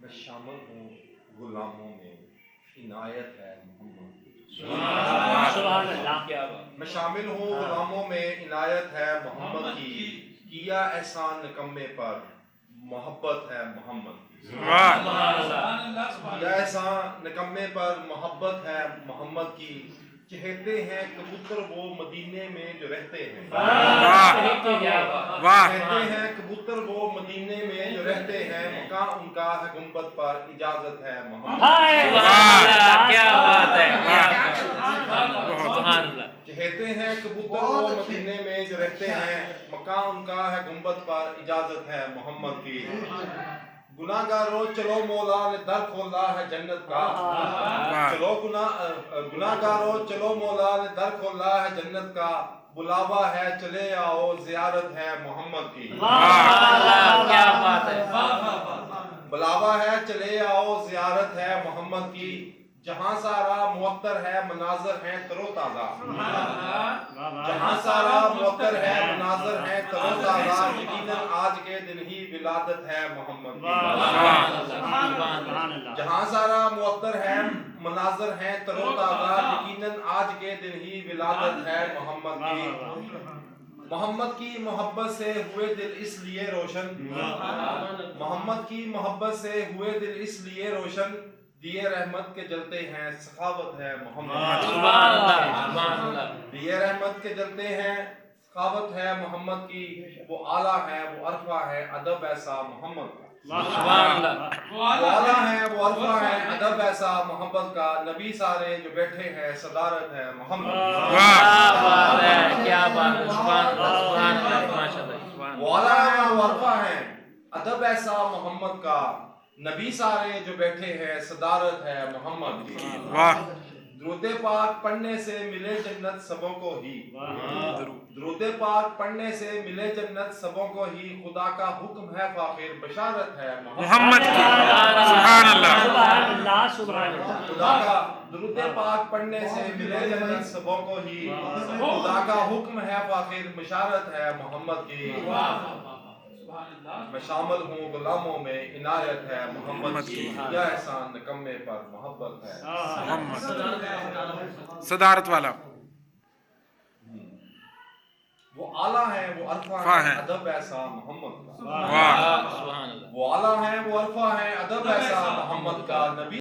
میں شامل ہوں غلاموں میں عنایت ہے محمد سبحان اللہ میں شامل ہوں غلاموں میں عنایت ہے محمد کی کیا احسان نکمے پر محبت ہے محمد کی کیا احسان نکمے پر محبت ہے محمد کی چہتے ہیں کبوتر وہ مدینے میں جو رہتے ہیں کہتے ہیں کبوتر وہ مدینے میں جو رہتے ہیں مکان ان کا ہے گنبد پر اجازت ہے محمد کیا بات ہے کہتے ہیں کبوتر وہ مدینے میں جو رہتے ہیں مکان ان کا ہے گنبد پر اجازت ہے محمد کی گناہ گارو چلو مولا نے در کھولا ہے جنت کا چلو گناہ گارو چلو مولا نے در کھولا ہے جنت کا بلاوا ہے چلے آؤ زیارت ہے محمد کی کیا بات ہے بلاوا ہے چلے آؤ زیارت ہے محمد کی جہاں سارا معطر ہے مناظر ہیں تر و تازہ جہاں سارا معطر ہے مناظر ہیں تر و تازہ یقیناً آج کے دن ہی ولادت ہے محمد کی جہاں سارا معطر ہے مناظر ہیں تر و تازہ یقیناً آج کے دن ہی ولادت ہے محمد کی محمد کی محبت سے ہوئے دل اس لیے روشن محمد کی محبت سے ہوئے دل اس لیے روشن دیے رحمت کے جلتے ہیں سخاوت ہے محمد دیے رحمت کے جلتے ہیں سخاوت ہے محمد کی وہ اعلیٰ ہے وہ عرفہ ہے ادب ایسا محمد کا وہ اعلیٰ ہے وہ عرفہ ہے ادب ایسا محمد کا نبی سارے جو بیٹھے ہیں صدارت ہے محمد کیا بات وہ اعلیٰ ہے وہ عرفہ ہے ادب ایسا محمد کا نبی سارے جو بیٹھے ہیں صدارت ہے محمد کی درود پاک پڑھنے سے ملے جنت سبوں کو ہی درود پاک پڑھنے سے ملے جنت سبوں کو ہی خدا کا حکم ہے فاخر بشارت ہے محمد کی سبحان اللہ سبحان اللہ خدا کا درود پاک پڑھنے سے ملے جنت سبوں کو ہی خدا کا حکم ہے فاخر بشارت ہے محمد کی میں شامل ہوں غلاموں میں عنایت ہے محمد کی یا احسان نکمے پر محبت ہے صدارت والا وہ اعلیٰ ہے وہ عرفہ ہے ادب ایسا محمد کا وہ اعلیٰ ہے وہ عرفہ ہے ادب ایسا محمد کا نبی